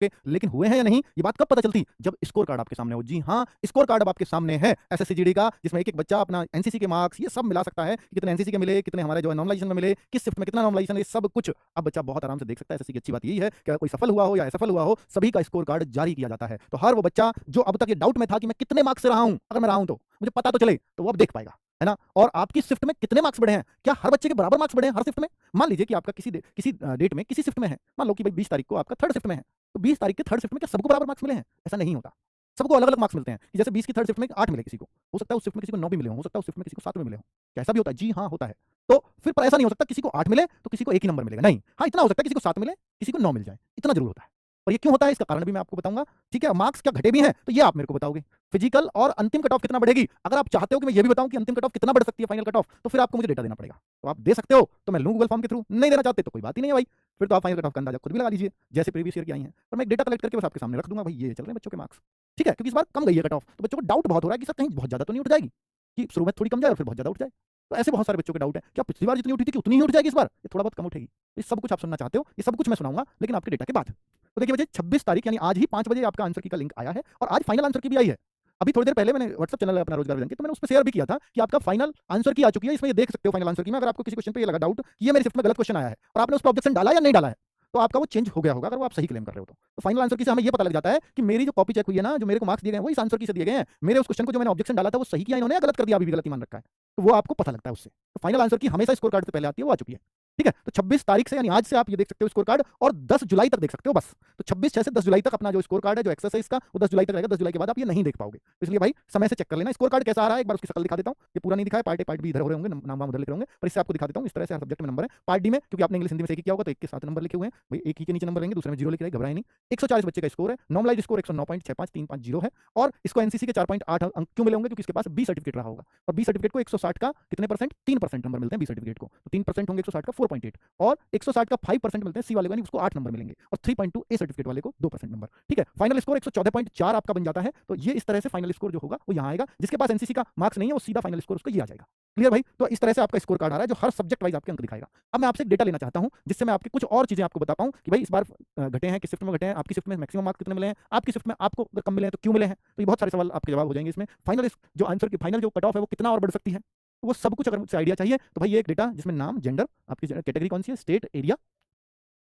Okay, लेकिन हुए हैं या नहीं ये बात कब पता चलती, जब स्कोर कार्ड आपके सामने हो। जी हाँ, स्कोर कार्ड अब आपके सामने है एसएससी जीडी का, जिसमें एक एक बच्चा अपना एनसीसी के मार्क्स ये सब मिला सकता है कि कितने एनसीसी के मिले, कितने हमारे जो है नॉर्मलाइजेशन में मिले, किस शिफ्ट में कितना नॉर्मलाइजेशन, ये सब कुछ अब बच्चा बहुत आराम से देख सकता है। एसएससी की अच्छी बात यही है कि अगर कोई सफल हुआ हो या असफल हुआ हो, सभी का स्कोर कार्ड जारी किया जाता है। तो हर वो बच्चा जो अब तक ये डाउट में था कि मैं कितने मार्क्स से रहा हूं, अगर मैं रहा हूं तो मुझे पता तो चले, तो वो अब देख पाएगा, है ना। और आपकी शिफ्ट में कितने मार्क्स बढ़े हैं, क्या हर बच्चे के बराबर मार्क्स बढ़े हैं हर शिफ्ट में। मान लीजिए कि आपका किसी डेट में किसी शिफ्ट में है, मान लो कि भाई 20 तारीख को आपका थर्ड शिफ्ट में है, तो 20 तारीख के थर्ड शिफ्ट में क्या सबको बराबर मार्क्स मिले हैं, ऐसा नहीं होता। सबको अलग अलग मार्क्स मिलते हैं कि जैसे 20 की थर्ड शिफ्ट में 8 मिले किसी को, हो सकता है उस शिफ्ट में किसी को 9 भी मिले हो सकता है उस शिफ्ट में किसी को 7 भी मिले हो, कैसा भी होता है। जी हाँ, होता है। तो फिर पर ऐसा नहीं हो सकता किसी को 8 मिले तो किसी को एक ही नंबर मिलेगा, नहीं। हाँ, इतना हो सकता है किसी को 7 मिले, किसी को 9 मिल जाए, इतना जरूर होता है। और ये क्यों होता है इसका कारण भी मैं आपको बताऊंगा, ठीक है। मार्क्स क्या घटे भी हैं तो ये आप मेरे को बताओगे। फिजिकल और अंतिम कट ऑफ कितना बढ़ेगी, अगर आप चाहते हो कि मैं ये भी बताऊं कि अंतिम कट ऑफ कितना बढ़ सकती है फाइनल कट ऑफ, तो फिर आपको मुझे डेटा देना पड़ेगा। तो आप दे सकते हो तो मैं लूं गूगल फॉर्म के थ्रू, नहीं देना चाहते तो कोई बात ही नहीं है भाई, फिर तो आप फाइनल कट ऑफ का अंदाजा खुद भी लगा लीजिए जैसे प्रीवियस ईयर की आई है। पर मैं एक डेटा कलेक्ट करके बस आपके सामने रख दूंगा, भाई ये चल रहे हैं बच्चों के मार्क्स, ठीक है। क्योंकि इस बार कम गई है कट ऑफ, तो बच्चों को डाउट बहुत हो रहा है कि सर कहीं बहुत ज्यादा तो नहीं उठ जाएगी, कि शुरू में थोड़ी कम जाए और फिर बहुत ज्यादा उठ जाए। तो ऐसे बहुत सारे बच्चों के डाउट है, क्या पिछली बार जितनी उठी थी कि उतनी ही उठ जाएगी इस बार, ये थोड़ा बहुत कम उठेगी। ये सब कुछ आप सुनना चाहते हो, ये सब कुछ मैं सुनाऊंगा लेकिन आपके डेटा के बाद। तो देखिए बच्चे 26 तारीख यानी आज ही 5 बजे आपका आंसर की का लिंक आया है और आज फाइनल आंसर की भी आई है। अभी थोड़ी देर पहले मैंने व्हाट्सएप चैनल है अपना रोजगार विजन की, तो मैंने उस पर शेयर भी किया था कि आपका फाइनल आंसर की आ चुकी है। इसमें ये देख सकते हो फाइनल आंसर की में, अगर आपको किसी क्वेश्चन पे ये लगा डाउट कि ये मेरी शिफ्ट में गलत क्वेश्चन आया है और आपने उस पर ऑब्जेक्शन डाला या नहीं डाला है, तो आपका वो चेंज हो गया होगा अगर वो आप सही क्लेम कर रहे हो। तो फाइनल आंसर की से हमें ये पता लग जाता है कि मेरी जो कॉपी चेक हुई है ना, जो मेरे को मार्क्स दिए गए हैं वो इस आंसर की से दिए गए हैं, मेरे उस क्वेश्चन को जो मैंने ऑब्जेक्शन डाला था वो सही किया इन्होंने या गलत कर दिया, अभी भी गलत ही मान रखा है, तो वो आपको पता लगता है उससे। तो फाइनल आंसर की हमेशा स्कोर कार्ड से पहले आती है, वो आ चुकी है, ठीक है। तो 26 तारीख से यानी आज से आप ये देख सकते हो स्कोर कार्ड, और 10 जुलाई तक देख सकते हो बस। तो 26/6 से 10 जुलाई तक अपना जो स्कोर कार्ड है, जो एक्सेस है इसका, वो 10 जुलाई तक रहेगा। 10 जुलाई के बाद आप ये नहीं देख पाओगे, तो इसलिए भाई समय से चेक कर लेना। स्कोर कार्ड कैसा आ रहा है एक बार उसकी शक्ल दिखा देता हूँ, ये पूरा नहीं दिखाया, पार्ट ए पार्ट बी इधर हो रहे होंगे, नाम वाम उधर लिखे होंगे, पर इससे आपको दिखा देता हूँ। इस तरह से हर सब्जेक्ट में नंबर है। पार्ट डी में क्योंकि आपने इंग्लिश हिंदी में से एक ही किया होगा तो एक के साथ नंबर लिखे हुए हैं भाई, एक ही के नीचे नंबर रहेंगे, दूसरे में 0 लिख रहे हैं, घबराए नहीं। 140 बच्चे का स्कोर है, नॉर्मलाइज स्कोर 109.65350 है, और इसको एनसीसी के 4.8 अंक क्यों मिले होंगे, क्योंकि इसके पास बी सर्टिफिकेट रहा होगा, और बी सर्टिफिकेट को 160 का कितने परसेंट, 3% नंबर मिलते हैं बी सर्टिफिकेट को, तो 3% होंगे 160 का 4.8, और 160 का 5% मिलते हैं सी वाले को, यानी उसको 8 नंबर मिलेंगे, और 3.2 ए सर्टिफिकेट वाले को 2% नंबर, ठीक है। फाइनल स्कोर 114.4 आपका बन जाता है। तो ये इस तरह से फाइनल स्कोर जो होगा वो यहाँ आएगा। जिसके पास एनसीसी का मार्क्स नहीं है वो सीधा फाइनल स्कोर उसका ये आ जाएगा। क्लियर भाई, तो इस तरह से आपका स्कोर कार्ड आ रहा है जो हर सब्जेक्ट वाइज आपके अंक दिखाएगा। अब मैं आपसे एक डेटा लेना चाहता हूं जिससे मैं आपके कुछ और चीजें आपको बता पाऊं कि भाई इस बार घटे हैं, किस शिफ्ट में घटे हैं, आपकी शिफ्ट में मैक्सिमम मार्क्स कितने मिले हैं, आपकी शिफ्ट में आपको अगर कम मिले हैं तो क्यों मिले हैं। तो ये बहुत सारे सवाल आपके जवाब हो जाएंगे इसमें। फाइनल जो आंसर की फाइनल जो कट ऑफ है वो कितना और बढ़ सकती है, तो वो सब कुछ अगर मुझसे आइडिया चाहिए तो भाई ये एक डेटा जिसमें नाम, जेंडर, आपकी कैटेगरी कौन सी है, स्टेट, एरिया,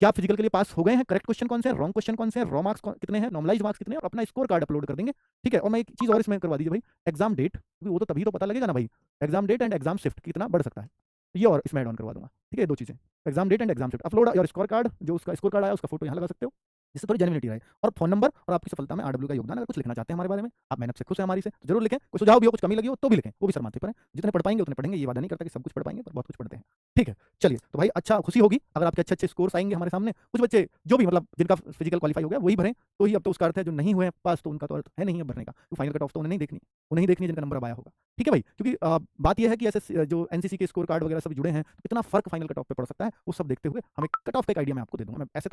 क्या आप फिजिकल के लिए पास हो गए हैं, करेक्ट क्वेश्चन कौन से हैं, रॉन्ग क्वेश्चन कौन से हैं, रॉ मार्क्स कितने हैं, नॉर्मलाइज मार्क्स कितने हैं, और अपना स्कोर कार्ड अपलोड कर देंगे, ठीक है। और मैं एक चीज और इसमें करवा दीजिए भाई, एग्जाम डेट, क्योंकि वो तो तभी तो पता लगेगा ना भाई, exam date and exam shift कितना बढ़ सकता है, ये और इसमें ऐड ऑन करवा दूंगा, ठीक है। दो चीजें, exam date and exam shift, upload और स्कोर कार्ड, जो उसका स्कोर कार्ड आया उसका फोटो यहाँ लगा सकते हो जिससे थोड़ी जेन्युइनिटी रहे, और फोन नंबर और आपकी सफलता में आरडब्ल्यू का योगदान। अगर कुछ लिखना चाहते हैं हमारे बारे में, आप मेहनत से खुश हैं हमारी से, तो जरूर लिखें। कोई सुझाव भी हो, कुछ कमी लगी हो तो भी लिखें, वो भी सर माथे पर है, जितने पढ़ पाएंगे उतने पढ़ेंगे, ये वादा नहीं करता कि सब कुछ पढ़ पाएंगे, पर बहुत कुछ पढ़ते हैं, ठीक है। चलिए तो भाई अच्छा, खुशी होगी अगर आपके अच्छे अच्छे स्कोर्स आएंगे हमारे सामने। कुछ बच्चे जो भी मतलब जिनका फिजिकल क्वालिफाई हो गया वही भरें, तो ही अब तो उसका अर्थ है, जो नहीं हुए पास तो उनका तो अर्थ है नहीं अब भरने का, तो फाइनल कट ऑफ तो उन्हें नहीं देखनी, उन्हें ही देखनी जिनका नंबर अब आया होगा, ठीक है भाई। क्योंकि बात यह है कि ऐसे जो एनसीसी के स्कोर कार्ड वगैरह सब जुड़े हैं, कितना फर्क फाइनल कट ऑफ पे पड़ सकता है वो सब देखते हुए हमें कट ऑफ का एक आइडिया मैं आपको दे दूंगा। मैं ऐसे तो